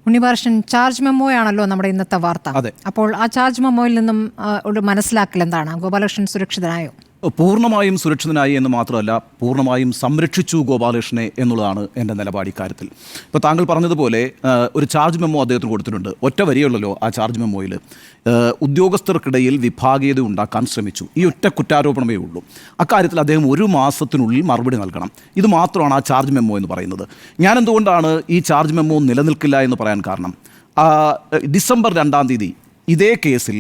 Unni Balakrishnan, charge മെമ്മോയാണല്ലോ നമ്മുടെ ഇന്നത്തെ വാർത്ത. അപ്പോൾ ആ ചാർജ് മെമ്മോയിൽ നിന്നും ഒരു മനസ്സിലാക്കൽ എന്താണ്? ഗോപാലകൃഷ്ണൻ സുരക്ഷിതനായോ? പൂർണ്ണമായും സുരക്ഷിതനായി എന്ന് മാത്രമല്ല, പൂർണ്ണമായും സംരക്ഷിച്ചു ഗോപാലകൃഷ്ണനെ എന്നുള്ളതാണ് എൻ്റെ നിലപാട് ഇക്കാര്യത്തിൽ. ഇപ്പോൾ താങ്കൾ പറഞ്ഞതുപോലെ ഒരു ചാർജ് മെമ്മോ അദ്ദേഹത്തിന് കൊടുത്തിട്ടുണ്ട്. ഒറ്റ വരിയുള്ളല്ലോ ആ ചാർജ് മെമ്മോയിൽ. ഉദ്യോഗസ്ഥർക്കിടയിൽ വിഭാഗീയത ഉണ്ടാക്കാൻ ശ്രമിച്ചു. ഈ ഒറ്റ കുറ്റാരോപണമേ ഉള്ളൂ. അക്കാര്യത്തിൽ അദ്ദേഹം 1 മാസത്തിനുള്ളിൽ മറുപടി നൽകണം. ഇത് മാത്രമാണ് ആ ചാർജ് മെമ്മോ എന്ന് പറയുന്നത്. ഞാൻ എന്തുകൊണ്ടാണ് ഈ ചാർജ് മെമ്മോ നിലനിൽക്കില്ല എന്ന് പറയാൻ കാരണം, ഡിസംബർ 2-ാം തീയതി ഇതേ കേസിൽ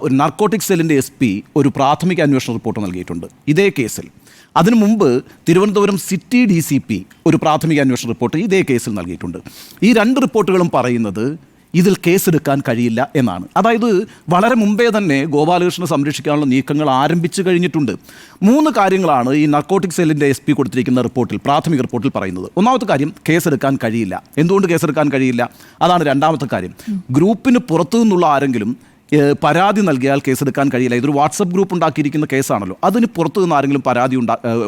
ഒരു നാർക്കോട്ടിക് സെല്ലിൻ്റെ SP ഒരു പ്രാഥമിക അന്വേഷണ റിപ്പോർട്ട് നൽകിയിട്ടുണ്ട് ഇതേ കേസിൽ. അതിനു മുമ്പ് തിരുവനന്തപുരം സിറ്റി DCP ഒരു പ്രാഥമിക അന്വേഷണ റിപ്പോർട്ട് ഇതേ കേസിൽ നൽകിയിട്ടുണ്ട്. ഈ 2 റിപ്പോർട്ടുകളും പറയുന്നത് ഇതിൽ കേസെടുക്കാൻ കഴിയില്ല എന്നാണ്. അതായത് വളരെ മുമ്പേ തന്നെ ഗോപാലകൃഷ്ണനെ സംരക്ഷിക്കാനുള്ള നീക്കങ്ങൾ ആരംഭിച്ചു കഴിഞ്ഞിട്ടുണ്ട്. 3 കാര്യങ്ങളാണ് ഈ നാർക്കോട്ടിക് സെല്ലിൻ്റെ SP കൊടുത്തിരിക്കുന്ന റിപ്പോർട്ടിൽ, പ്രാഥമിക റിപ്പോർട്ടിൽ പറയുന്നത്. ഒന്നാമത്തെ കാര്യം, കേസെടുക്കാൻ കഴിയില്ല. എന്തുകൊണ്ട് കേസെടുക്കാൻ കഴിയില്ല? അതാണ് 2ാമത്തെ കാര്യം. ഗ്രൂപ്പിന് പുറത്തു നിന്നുള്ള ആരെങ്കിലും പരാതി നൽകിയാൽ കേസെടുക്കാൻ കഴിയില്ല. ഇതൊരു വാട്സപ്പ് ഗ്രൂപ്പ് ഉണ്ടാക്കിയിരിക്കുന്ന കേസാണല്ലോ. അതിന് പുറത്തു നിന്ന് ആരെങ്കിലും പരാതി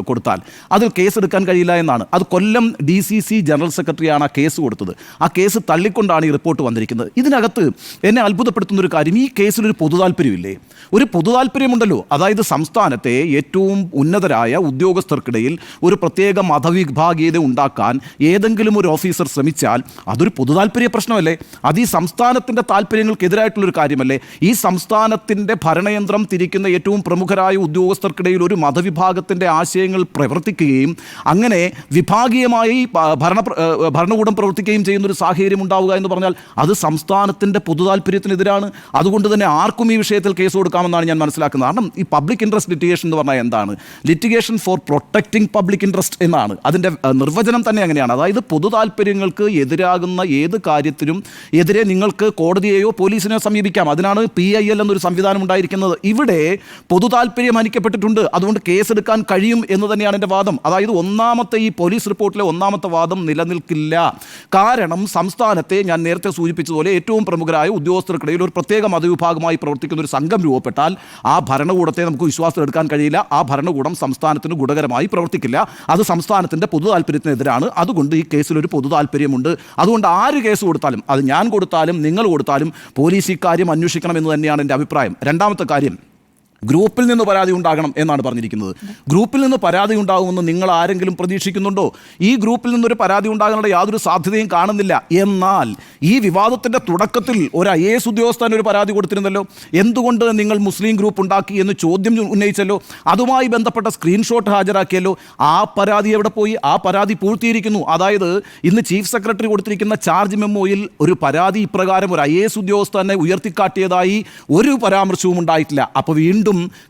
കൊടുത്താൽ അതിൽ കേസെടുക്കാൻ കഴിയില്ല എന്നാണ്. അത് കൊല്ലം DCC ജനറൽ സെക്രട്ടറിയാണ് ആ കേസ് കൊടുത്തത്. ആ കേസ് തള്ളിക്കൊണ്ടാണ് ഈ റിപ്പോർട്ട് വന്നിരിക്കുന്നത്. ഇതിനകത്ത് എന്നെ അത്ഭുതപ്പെടുത്തുന്ന ഒരു കാര്യം, ഈ കേസിലൊരു പൊതുതാൽപര്യമില്ലേ? ഒരു പൊതുതാൽപര്യമുണ്ടല്ലോ. അതായത് സംസ്ഥാനത്തെ ഏറ്റവും ഉന്നതരായ ഉദ്യോഗസ്ഥർക്കിടയിൽ ഒരു പ്രത്യേക മതവിഭാഗീയത ഉണ്ടാക്കാൻ ഏതെങ്കിലും ഒരു ഓഫീസർ ശ്രമിച്ചാൽ അതൊരു പൊതുതാൽപര്യ പ്രശ്നമല്ലേ? അത് ഈ സംസ്ഥാനത്തിൻ്റെ താല്പര്യങ്ങൾക്കെതിരായിട്ടുള്ളൊരു കാര്യമല്ലേ? ഈ സംസ്ഥാനത്തിൻ്റെ ഭരണയന്ത്രം തിരിക്കുന്ന ഏറ്റവും പ്രമുഖരായ ഉദ്യോഗസ്ഥർക്കിടയിൽ ഒരു മതവിഭാഗത്തിൻ്റെ ആശയങ്ങൾ പ്രവർത്തിക്കുകയും അങ്ങനെ വിഭാഗീയമായി ഭരണകൂടം പ്രവർത്തിക്കുകയും ചെയ്യുന്നൊരു സാഹചര്യം ഉണ്ടാവുക എന്ന് പറഞ്ഞാൽ അത് സംസ്ഥാനത്തിൻ്റെ പൊതുതാൽപര്യത്തിനെതിരാണ്. അതുകൊണ്ട് തന്നെ ആർക്കും ഈ വിഷയത്തിൽ കേസ് കൊടുക്കാമെന്നാണ് ഞാൻ മനസ്സിലാക്കുന്നത്. കാരണം ഈ പബ്ലിക് ഇൻട്രസ്റ്റ് ലിറ്റിഗേഷൻ എന്ന് പറഞ്ഞാൽ എന്താണ്? Litigation four protecting public interest എന്നാണ് അതിൻ്റെ നിർവചനം തന്നെ അങ്ങനെയാണ്. അതായത് പൊതുതാൽപര്യങ്ങൾക്ക് എതിരാകുന്ന ഏത് കാര്യത്തിനും എതിരെ നിങ്ങൾക്ക് കോടതിയെയോ പോലീസിനെയോ സമീപിക്കാം. അതിനാണ് PIL എന്നൊരു സംവിധാനം ഉണ്ടായിരിക്കുന്നത്. ഇവിടെ പൊതുതാൽപര്യം ഹനിക്കപ്പെട്ടിട്ടുണ്ട്, അതുകൊണ്ട് കേസെടുക്കാൻ കഴിയും എന്ന് തന്നെയാണ് എൻ്റെ വാദം. അതായത് ഈ പോലീസ് റിപ്പോർട്ടിലെ 1ാമത്തെ വാദം നിലനിൽക്കില്ല. കാരണം സംസ്ഥാനത്തെ ഞാൻ നേരത്തെ സൂചിപ്പിച്ചതുപോലെ ഏറ്റവും പ്രമുഖരായ ഉദ്യോഗസ്ഥർക്കിടയിൽ ഒരു പ്രത്യേക മതവിഭാഗമായി പ്രവർത്തിക്കുന്ന ഒരു സംഘം രൂപപ്പെട്ടാൽ ആ ഭരണകൂടത്തെ നമുക്ക് വിശ്വാസത്തിലെടുക്കാൻ കഴിയില്ല. ആ ഭരണകൂടം സംസ്ഥാനത്തിന് ഗുണകരമായി പ്രവർത്തിക്കില്ല. അത് സംസ്ഥാനത്തിൻ്റെ പൊതുതാൽപര്യത്തിനെതിരാണ്. അതുകൊണ്ട് ഈ കേസിലൊരു പൊതുതാൽപര്യമുണ്ട്. അതുകൊണ്ട് ആര് കേസ് കൊടുത്താലും, അത് ഞാൻ കൊടുത്താലും നിങ്ങൾ കൊടുത്താലും, പോലീസ് ഇക്കാര്യം അന്വേഷിക്കണം എന്ന് തന്നെയാണ് എൻ്റെ അഭിപ്രായം. 2ാമത്തെ കാര്യം, ഗ്രൂപ്പിൽ നിന്ന് പരാതി ഉണ്ടാകണം എന്നാണ് പറഞ്ഞിരിക്കുന്നത്. ഗ്രൂപ്പിൽ നിന്ന് പരാതി ഉണ്ടാകുമെന്ന് നിങ്ങൾ ആരെങ്കിലും പ്രതീക്ഷിക്കുന്നുണ്ടോ? ഈ ഗ്രൂപ്പിൽ നിന്നൊരു പരാതി ഉണ്ടാകാനുള്ള യാതൊരു സാധ്യതയും കാണുന്നില്ല. എന്നാൽ ഈ വിവാദത്തിൻ്റെ തുടക്കത്തിൽ ഒരു IAS ഉദ്യോഗസ്ഥൻ ഒരു പരാതി കൊടുത്തിരുന്നല്ലോ. എന്തുകൊണ്ട് നിങ്ങൾ മുസ്ലിം ഗ്രൂപ്പ് ഉണ്ടാക്കി എന്ന് ചോദ്യം ഉന്നയിച്ചല്ലോ. അതുമായി ബന്ധപ്പെട്ട സ്ക്രീൻഷോട്ട് ഹാജരാക്കിയല്ലോ. ആ പരാതി എവിടെ പോയി? ആ പരാതി പൂഴ്ത്തിയിരിക്കുന്നു. അതായത് ഇന്ന് ചീഫ് സെക്രട്ടറി കൊടുത്തിരിക്കുന്ന ചാർജ് മെമ്മോയിൽ ഒരു പരാതി ഇപ്രകാരം ഒരു IAS ഉദ്യോഗസ്ഥനെ ഉയർത്തിക്കാട്ടിയതായി ഒരു പരാമർശവും ഉണ്ടായിട്ടില്ല. അപ്പോൾ വീണ്ടും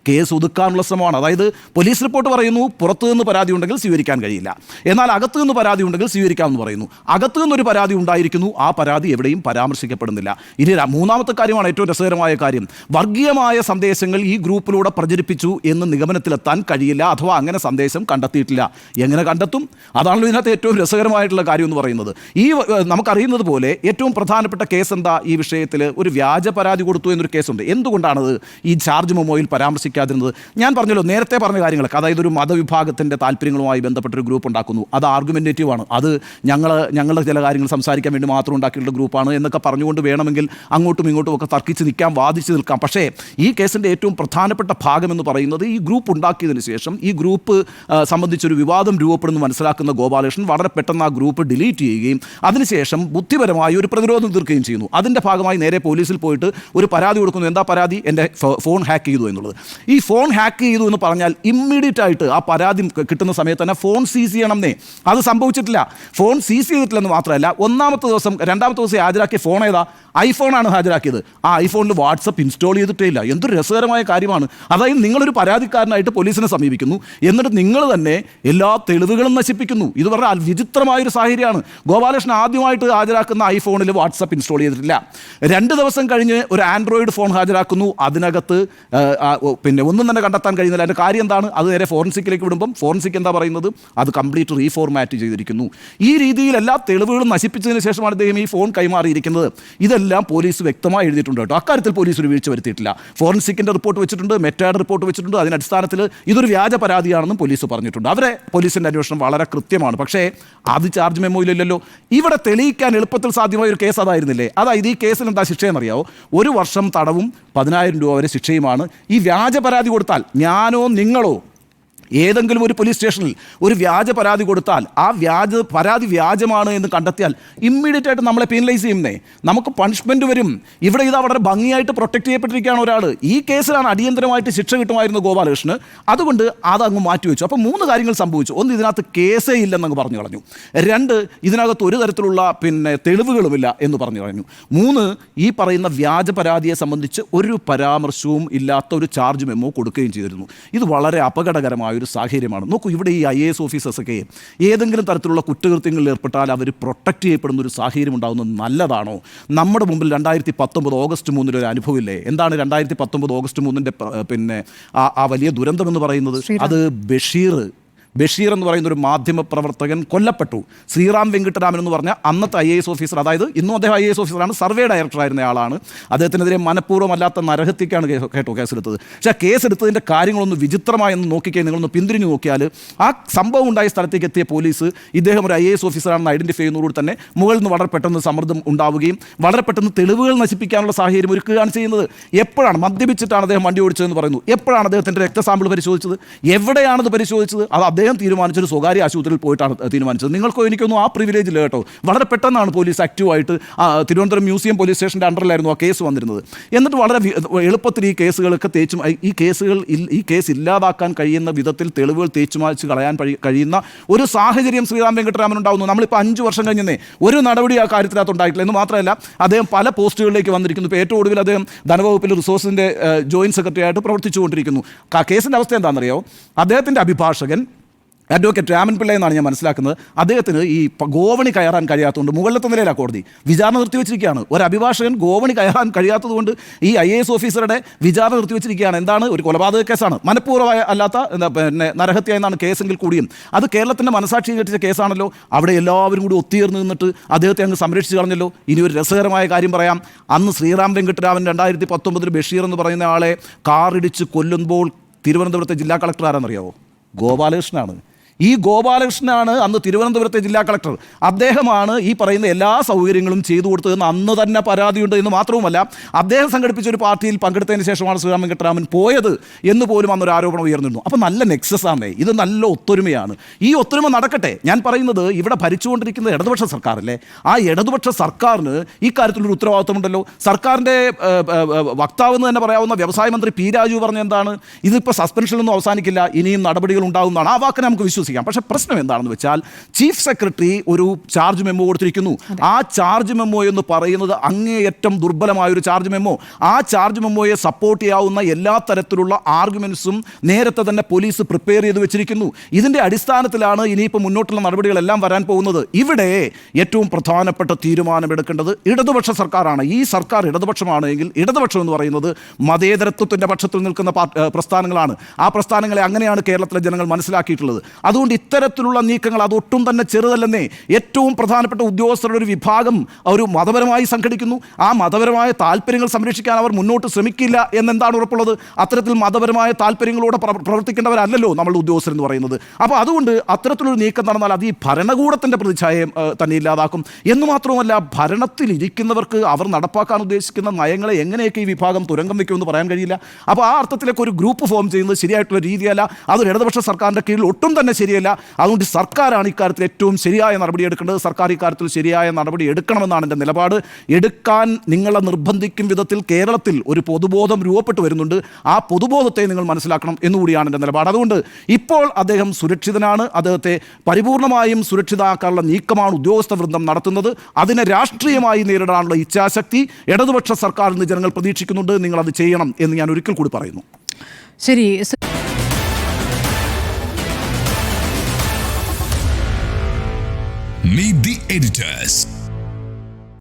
കേസ് ഒതുക്കാനുള്ള ശ്രമമാണ്. അതായത് പോലീസ് റിപ്പോർട്ട് പറയുന്നു പുറത്തു നിന്ന് പരാതി ഉണ്ടെങ്കിൽ സ്വീകരിക്കാൻ കഴിയില്ല, എന്നാൽ അകത്തു നിന്ന് പരാതി ഉണ്ടെങ്കിൽ സ്വീകരിക്കാമെന്ന് പറയുന്നു. അകത്തു നിന്നൊരു പരാതി ഉണ്ടായിരിക്കുന്നു, ആ പരാതി എവിടെയും പരാമർശിക്കപ്പെടുന്നില്ല. ഇനി 3ാമത്തെ കാര്യമാണ് ഏറ്റവും രസകരമായ കാര്യം. വർഗീയമായ സന്ദേശങ്ങൾ ഈ ഗ്രൂപ്പിലൂടെ പ്രചരിപ്പിച്ചു എന്ന് നിഗമനത്തിലെത്താൻ കഴിയില്ല, അഥവാ അങ്ങനെ സന്ദേശം കണ്ടെത്തിയിട്ടില്ല. എങ്ങനെ കണ്ടെത്തും? അതാണല്ലോ ഇതിനകത്ത് ഏറ്റവും രസകരമായിട്ടുള്ള കാര്യം എന്ന് പറയുന്നത്. ഈ നമുക്കറിയുന്നത് പോലെ ഏറ്റവും പ്രധാനപ്പെട്ട കേസ് എന്താ ഈ വിഷയത്തിൽ? ഒരു വ്യാജ പരാതി കൊടുത്തു എന്നൊരു കേസുണ്ട്. എന്തുകൊണ്ടാണത് ഈ ചാർജ് മെമ്മോയിൽ പരാമർശിക്കാതിരുന്നത്? ഞാൻ പറഞ്ഞല്ലോ, നേരത്തെ പറഞ്ഞ കാര്യങ്ങളൊക്കെ. അതായത് ഒരു മതവിഭാഗത്തിൻ്റെ താല്പര്യങ്ങളുമായി ബന്ധപ്പെട്ടൊരു ഗ്രൂപ്പ് ഉണ്ടാക്കുന്നു, അത് ആർഗ്യുമെൻറ്റേറ്റീവാണ്, അത് ഞങ്ങളുടെ ചില കാര്യങ്ങൾ സംസാരിക്കാൻ വേണ്ടി മാത്രം ഉണ്ടാക്കിയിട്ടുള്ള ഗ്രൂപ്പാണ് എന്നൊക്കെ പറഞ്ഞുകൊണ്ട് വേണമെങ്കിൽ അങ്ങോട്ടും ഇങ്ങോട്ടും ഒക്കെ തർക്കിച്ച് നിൽക്കാം, വാദിച്ച് നിൽക്കാം. പക്ഷേ ഈ കേസിൻ്റെ ഏറ്റവും പ്രധാനപ്പെട്ട ഭാഗം എന്ന് പറയുന്നത് ഈ ഗ്രൂപ്പ് ഉണ്ടാക്കിയതിന് ശേഷം ഈ ഗ്രൂപ്പ് സംബന്ധിച്ചൊരു വിവാദം രൂപപ്പെടുന്നു മനസ്സിലാക്കുന്ന ഗോപാലകൃഷ്ണൻ വളരെ പെട്ടെന്ന് ആ ഗ്രൂപ്പ് ഡിലീറ്റ് ചെയ്യുകയും അതിനുശേഷം ബുദ്ധിപരമായി ഒരു പ്രതിരോധം തീർക്കുകയും ചെയ്യുന്നു. അതിൻ്റെ ഭാഗമായി നേരെ പോലീസിൽ പോയിട്ട് ഒരു പരാതി കൊടുക്കുന്നു. എന്താ പരാതി? എൻ്റെ ഫോൺ ഹാക്ക് ചെയ്തു എന്നുള്ളത്. ഈ ഫോൺ ഹാക്ക് ചെയ്തു എന്ന് പറഞ്ഞാൽ ഇമ്മീഡിയറ്റ് ആയിട്ട് ആ പരാതി കിട്ടുന്ന സമയത്ത് തന്നെ ഫോൺ സീസ് ചെയ്യണമെന്നേ. അത് സംഭവിച്ചിട്ടില്ല. ഫോൺ സീസ് ചെയ്തിട്ടില്ലെന്ന് മാത്രമല്ല, 2ാമത്തെ ദിവസം ഹാജരാക്കിയ ഫോൺ ഏതാ? iPhone-ആണ് ഹാജരാക്കിയത്. ആ iPhone-ൽ വാട്സപ്പ് ഇൻസ്റ്റാൾ ചെയ്തിട്ടേ ഇല്ല. എന്തൊരു രസകരമായ കാര്യമാണ്. അതായത് നിങ്ങളൊരു പരാതിക്കാരനായിട്ട് പോലീസിനെ സമീപിക്കുന്നു, എന്നിട്ട് നിങ്ങൾ തന്നെ എല്ലാ തെളിവുകളും നശിപ്പിക്കുന്നു. ഇത് പറഞ്ഞാൽ വിചിത്രമായൊരു സാഹചര്യമാണ്. ഗോപാലകൃഷ്ണൻ ആദ്യമായിട്ട് ഹാജരാക്കുന്ന iPhone-ൽ വാട്സപ്പ് ഇൻസ്റ്റാൾ ചെയ്തിട്ടില്ല. 2 ദിവസം കഴിഞ്ഞ് ഒരു ആൻഡ്രോയിഡ് ഫോൺ ഹാജരാക്കുന്നു, അതിനകത്ത് പിന്നെ ഒന്നും തന്നെ കണ്ടെത്താൻ കഴിയുന്നില്ല. അതിൻ്റെ കാര്യം എന്താണ്? അത് നേരെ ഫോറൻസിക്കിലേക്ക് വിടുമ്പം ഫോറൻസിക് എന്താ പറയുന്നത്? അത് കംപ്ലീറ്റ് റീഫോർമാറ്റ് ചെയ്തിരിക്കുന്നു. ഈ രീതിയിൽ എല്ലാ തെളിവുകളും നശിപ്പിച്ചതിന് ശേഷമാണ് അദ്ദേഹം ഈ ഫോൺ കൈമാറിയിരിക്കുന്നത്. ഇതെല്ലാം പോലീസ് വ്യക്തമായി എഴുതിയിട്ടുണ്ട് കേട്ടോ. അക്കാര്യത്തിൽ പോലീസ് ഒരു വീഴ്ച വരുത്തിയിട്ടില്ല. ഫോറൻസിക്കിൻ്റെ റിപ്പോർട്ട് വെച്ചിട്ടുണ്ട്, മെറ്റാഡ് റിപ്പോർട്ട് വെച്ചിട്ടുണ്ട്. അതിൻ്റെ അടിസ്ഥാനത്തിൽ ഇതൊരു വ്യാജ പരാതിയാണെന്നും പോലീസ് പറഞ്ഞിട്ടുണ്ട്. അവരെ പോലീസിൻ്റെ അന്വേഷണം വളരെ കൃത്യമാണ്. പക്ഷേ അത് ചാർജ് മെമ്മോയിലല്ലോ. ഇവിടെ തെളിയിക്കാൻ എളുപ്പത്തിൽ സാധ്യമായ ഒരു കേസ് അതായിരുന്നില്ലേ? അതായത് ഈ കേസിൽ എന്താ ശിക്ഷയെന്നറിയാമോ? 1 വർഷം തടവും 10,000 രൂപ വരെ ശിക്ഷയുമാണ്. ഈ വ്യാജ പരാതി കൊടുത്താൽ, ഞാനോ നിങ്ങളോ ഏതെങ്കിലും ഒരു പോലീസ് സ്റ്റേഷനിൽ ഒരു വ്യാജ പരാതി കൊടുത്താൽ, ആ പരാതി വ്യാജമാണ് എന്ന് കണ്ടെത്തിയാൽ ഇമ്മീഡിയറ്റ് ആയിട്ട് നമ്മളെ പീനലൈസ് ചെയ്യുന്നേ, നമുക്ക് പണിഷ്മെൻറ്റ് വരും. ഇവിടെ ഇതാ വളരെ ഭംഗിയായിട്ട് പ്രൊട്ടക്ട് ചെയ്യപ്പെട്ടിരിക്കുകയാണ് ഒരാൾ. ഈ കേസിലാണ് അടിയന്തരമായിട്ട് ശിക്ഷ കിട്ടുമായിരുന്നു ഗോപാലകൃഷ്ണന്. അതുകൊണ്ട് അതങ്ങ് മാറ്റിവെച്ചു. അപ്പോൾ 3 കാര്യങ്ങൾ സംഭവിച്ചു. ഒന്ന്, ഇതിനകത്ത് കേസേ ഇല്ലെന്നങ്ങ് പറഞ്ഞു കളഞ്ഞു. 2, ഇതിനകത്ത് ഒരു തരത്തിലുള്ള തെളിവുകളുമില്ല എന്ന് പറഞ്ഞു കളഞ്ഞു. 3, ഈ പറയുന്ന വ്യാജ പരാതിയെ സംബന്ധിച്ച് ഒരു പരാമർശവും ഇല്ലാത്ത ഒരു ചാർജ് മെമ്മോ കൊടുക്കുകയും ചെയ്തിരുന്നു. ഇത് വളരെ അപകടകരമായ ഒരു സാഹചര്യമാണ്. നോക്കൂ, ഇവിടെ ഈ IAS ഓഫീസേഴ്സൊക്കെ ഏതെങ്കിലും തരത്തിലുള്ള കുറ്റകൃത്യങ്ങളിൽ ഏർപ്പെട്ടാൽ അവർ പ്രൊട്ടക്റ്റ് ചെയ്യപ്പെടുന്ന ഒരു സാഹചര്യം ഉണ്ടാകുന്നത് നല്ലതാണോ? നമ്മുടെ മുമ്പിൽ 2019 ഓഗസ്റ്റ് 3 ഒരു അനുഭവമില്ലേ? എന്താണ് 2019 ഓഗസ്റ്റ് 3 ആ വലിയ ദുരന്തമെന്ന് പറയുന്നത്? അത് ബഷീർ എന്ന് പറയുന്ന ഒരു മാധ്യമ പ്രവർത്തകൻ കൊല്ലപ്പെട്ടു. ശ്രീറാം വെങ്കിട്ടരാമൻ എന്ന് പറഞ്ഞ അന്നത്തെ IAS ഓഫീസർ, അതായത് ഇന്നും അദ്ദേഹം IAS ഓഫീസറാണ്, സർവേ ഡയറക്ടറായിരുന്ന ആളാണ്. അദ്ദേഹത്തിനെതിരെ മനഃപൂർവ്വമല്ലാത്ത നരഹത്യക്കാണ് കേസെടുത്തത്. പക്ഷേ ആ കേസെടുത്തതിൻ്റെ കാര്യങ്ങളൊന്ന് വിചിത്രമായെന്ന് നോക്കിക്കേ, നിങ്ങളൊന്ന് പിന്തിരിഞ്ഞു നോക്കിയാൽ ആ സംഭവം ഉണ്ടായ സ്ഥലത്തേക്ക് എത്തിയ പോലീസ് ഇദ്ദേഹം ഒരു IAS ഓഫീസറാണെന്ന് ഐഡൻറ്റിഫൈ ചെയ്യുന്നതോട് തന്നെ മുകളിൽ നിന്ന് വളരെ പെട്ടെന്ന് സമ്മർദ്ദം ഉണ്ടാവുകയും വളരെ പെട്ടെന്ന് തെളിവുകൾ നശിപ്പിക്കാനുള്ള സാഹചര്യം ഒരുക്കുകയാണ് ചെയ്യുന്നത്. എപ്പോഴാണ് മദ്യപിച്ചിട്ടാണ് അദ്ദേഹം വണ്ടി ഓടിച്ചതെന്ന് പറയുന്നു? എപ്പോഴാണ് അദ്ദേഹത്തിൻ്റെ രക്തസാമ്പിൾ പരിശോധിച്ചത്? എവിടെയാണത് പരിശോധിച്ചത്? അത് അദ്ദേഹം തീരുമാനിച്ചൊരു സ്വകാര്യ ആശുപത്രിയിൽ പോയിട്ടാണ് തീരുമാനിച്ചത്. നിങ്ങൾക്കോ എനിക്കൊന്നും ആ പ്രിവിലേജ് ഇല്ല കേട്ടോ. വളരെ പെട്ടെന്നാണ് പോലീസ് ആക്റ്റീവായിട്ട് തിരുവനന്തപുരം മ്യൂസിയം പോലീസ് സ്റ്റേഷൻ്റെ അണ്ടറിലായിരുന്നു ആ കേസ് വന്നിരുന്നത്. എന്നിട്ട് വളരെ എളുപ്പത്തിൽ ഈ കേസുകളൊക്കെ ഈ കേസ് ഇല്ലാതാക്കാൻ കഴിയുന്ന വിധത്തിൽ തെളിവുകൾ തേച്ചുമാച്ച് കളയാൻ കഴിയുന്ന ഒരു സാഹചര്യം ശ്രീറാം വെങ്കിട്ടരാമൻ ഉണ്ടാകുന്നു. നമ്മളിപ്പോൾ 5 വർഷം കഴിഞ്ഞേ ഒരു നടപടി ആ കാര്യത്തിനകത്ത് ഉണ്ടായിട്ടില്ല. എന്ന് മാത്രമല്ല, അദ്ദേഹം പല പോസ്റ്റുകളിലേക്ക് വന്നിരിക്കുന്നു. ഇപ്പോൾ ഏറ്റവും ഒടുവിൽ അദ്ദേഹം ധനവകുപ്പിൽ റിസോഴ്സിൻ്റെ ജോയിൻറ്റ് സെക്രട്ടറി ആയിട്ട് പ്രവർത്തിച്ചുകൊണ്ടിരിക്കുന്നു. കേസിൻ്റെ അവസ്ഥ എന്താണെന്നറിയോ? അദ്ദേഹത്തിൻ്റെ അഭിഭാഷകൻ അഡ്വക്കേറ്റ് രാമൻ പിള്ള എന്നാണ് ഞാൻ മനസ്സിലാക്കുന്നത്. അദ്ദേഹത്തിന് ഈ ഗോവണി കയറാൻ കഴിയാത്തതുകൊണ്ട് മുകളിലത്തെ നിലയിലാണ് കോടതി വിചാരണ നിർത്തിവെച്ചിരിക്കുകയാണ്. ഒരു അഭിഭാഷകൻ ഗോവണി കയറാൻ കഴിയാത്തതുകൊണ്ട് ഈ IAS ഓഫീസറുടെ വിചാരണ നിർത്തിവെച്ചിരിക്കുകയാണ്. എന്താണ്? ഒരു കൊലപാതക കേസാണ്, മനഃപൂർവ്വമായ അല്ലാത്ത നരഹത്യ എന്നാണ് കേസെങ്കിൽ കൂടിയും അത് കേരളത്തിൻ്റെ മനസാക്ഷി കെട്ടിച്ച കേസാണല്ലോ. അവിടെ എല്ലാവരും കൂടി ഒത്തുചേർന്ന് നിന്നിട്ട് അദ്ദേഹത്തെ അങ്ങ് സംരക്ഷിച്ച് കളഞ്ഞല്ലോ. ഇനി ഒരു രസകരമായ കാര്യം പറയാം. അന്ന് ശ്രീറാം വെങ്കിട്ടരാമൻ 2019 ബഷീർ എന്ന് പറയുന്ന ആളെ കാറിടിച്ച് കൊല്ലുമ്പോൾ തിരുവനന്തപുരത്തെ ജില്ലാ കളക്ടർ ആരാണെന്നറിയാവോ? ഗോപാലകൃഷ്ണനാണ്. ഈ ഗോപാലകൃഷ്ണനാണ് അന്ന് തിരുവനന്തപുരത്തെ ജില്ലാ കളക്ടർ. അദ്ദേഹമാണ് ഈ പറയുന്ന എല്ലാ സൗകര്യങ്ങളും ചെയ്തു കൊടുത്തതെന്ന് അന്ന് തന്നെ പരാതിയുണ്ട്. എന്ന് മാത്രവുമല്ല, അദ്ദേഹം സംഘടിപ്പിച്ച ഒരു പാർട്ടിയിൽ പങ്കെടുത്തതിന് ശേഷമാണ് ശ്രീറാം വെങ്കിട്ടരാമൻ പോയത് എന്ന് പോലും അന്നൊരു ആരോപണം ഉയർന്നിരുന്നു. അപ്പോൾ നല്ല നെക്സസ് ആണ് ഇത്, നല്ല ഒത്തൊരുമയാണ്. ഈ ഒത്തൊരുമ നടക്കട്ടെ. ഞാൻ പറയുന്നത്, ഇവിടെ ഭരിച്ചുകൊണ്ടിരിക്കുന്നത് ഇടതുപക്ഷ സർക്കാരല്ലേ? ആ ഇടതുപക്ഷ സർക്കാരിന് ഈ കാര്യത്തിലൊരു ഉത്തരവാദിത്വമുണ്ടല്ലോ. സർക്കാരിൻ്റെ വക്താവ് എന്ന് തന്നെ പറയാവുന്ന വ്യവസായ മന്ത്രി P. രാജു പറഞ്ഞ എന്താണ്? ഇതിപ്പോൾ സസ്പെൻഷനൊന്നും അവസാനിക്കില്ല, ഇനിയും നടപടികൾ ഉണ്ടാകുന്നതാണ്. ആ വാക്കിനെ നമുക്ക് വിശ്വസിക്കാം. പക്ഷേ പ്രശ്നം എന്താണെന്ന് വെച്ചാൽ, ചീഫ് സെക്രട്ടറി ഒരു ചാർജ് മെമ്മോ കൊടുത്തിരിക്കുന്നു. ആ ചാർജ് മെമ്മോ എന്ന് പറയുന്നത് അങ്ങേയറ്റം ദുർബലമായൊരു ചാർജ് മെമ്മോ. ആ ചാർജ് മെമ്മോയെ സപ്പോർട്ട് ചെയ്യാവുന്ന എല്ലാ തരത്തിലുള്ള ആർഗ്യുമെൻസും നേരത്തെ തന്നെ പോലീസ് പ്രിപ്പയർ ചെയ്ത് വെച്ചിരിക്കുന്നു. ഇതിൻ്റെ അടിസ്ഥാനത്തിലാണ് ഇനിയിപ്പോൾ മുന്നോട്ടുള്ള നടപടികളെല്ലാം വരാൻ പോകുന്നത്. ഇവിടെ ഏറ്റവും പ്രധാനപ്പെട്ട തീരുമാനമെടുക്കേണ്ടത് ഇടതുപക്ഷ സർക്കാരാണ്. ഈ സർക്കാർ ഇടതുപക്ഷമാണെങ്കിൽ, ഇടതുപക്ഷം എന്ന് പറയുന്നത് മതേതരത്വത്തിൻ്റെ പക്ഷത്തിൽ നിൽക്കുന്ന പ്രസ്ഥാനങ്ങളാണ്. ആ പ്രസ്ഥാനങ്ങളെ അങ്ങനെയാണ് കേരളത്തിലെ ജനങ്ങൾ മനസ്സിലാക്കിയിട്ടുള്ളത്. അതുകൊണ്ട് ഇത്തരത്തിലുള്ള നീക്കങ്ങൾ അതൊട്ടും തന്നെ ചെറുതല്ലെന്നേ. ഏറ്റവും പ്രധാനപ്പെട്ട ഉദ്യോഗസ്ഥരുടെ ഒരു വിഭാഗം ഒരു മതപരമായി സംഘടിക്കുന്നു. ആ മതപരമായ താല്പര്യങ്ങൾ സംരക്ഷിക്കാൻ അവർ മുന്നോട്ട് ശ്രമിക്കില്ല എന്നെന്താണ് ഉറപ്പുള്ളത്? അത്തരത്തിൽ മതപരമായ താല്പര്യങ്ങളോടെ പ്രവർത്തിക്കേണ്ടവരല്ലല്ലോ നമ്മളുടെ ഉദ്യോഗസ്ഥരെന്ന് പറയുന്നത്. അപ്പോൾ അതുകൊണ്ട് അത്തരത്തിലൊരു നീക്കം നടന്നാൽ അത് ഈ ഭരണകൂടത്തിൻ്റെ പ്രതിച്ഛായം തന്നെ ഇല്ലാതാക്കും. എന്ന് മാത്രമല്ല, ഭരണത്തിലിരിക്കുന്നവർക്ക് അവർ നടപ്പാക്കാൻ ഉദ്ദേശിക്കുന്ന നയങ്ങളെ എങ്ങനെയൊക്കെ ഈ വിഭാഗം തുരങ്കം വയ്ക്കുമെന്ന് പറയാൻ കഴിയില്ല. അപ്പോൾ ആ അർത്ഥത്തിലേക്ക് ഒരു ഗ്രൂപ്പ് ഫോം ചെയ്യുന്നത് ശരിയായിട്ടുള്ള രീതിയല്ല. അതൊരു ഇടതുപക്ഷ സർക്കാരിൻ്റെ കീഴിൽ ഒട്ടും തന്നെ ശരിയല്ല. അതുകൊണ്ട് സർക്കാരാണ് ഇക്കാര്യത്തിൽ ഏറ്റവും ശരിയായ നടപടി എടുക്കേണ്ടത്. സർക്കാർ ഇക്കാര്യത്തിൽ ശരിയായ നടപടി എടുക്കണമെന്നാണ് എൻ്റെ നിലപാട്. എടുക്കാൻ നിങ്ങളെ നിർബന്ധിക്കും വിധത്തിൽ കേരളത്തിൽ ഒരു പൊതുബോധം രൂപപ്പെട്ടു വരുന്നുണ്ട്. ആ പൊതുബോധത്തെ നിങ്ങൾ മനസ്സിലാക്കണം എന്നുകൂടിയാണ് എൻ്റെ നിലപാട്. അതുകൊണ്ട് ഇപ്പോൾ അദ്ദേഹം സുരക്ഷിതനാണ്. അദ്ദേഹത്തെ പരിപൂർണമായും സുരക്ഷിതമാക്കാനുള്ള നീക്കമാണ് ഉദ്യോഗസ്ഥ വൃന്ദം നടത്തുന്നത്. അതിനെ രാഷ്ട്രീയമായി നേരിടാനുള്ള ഇച്ഛാശക്തി ഇടതുപക്ഷ സർക്കാരിൽ നിന്ന് ജനങ്ങൾ പ്രതീക്ഷിക്കുന്നുണ്ട്. നിങ്ങളത് ചെയ്യണം എന്ന് ഞാൻ ഒരിക്കൽ കൂടി പറയുന്നു. ശരി. Meet the editors.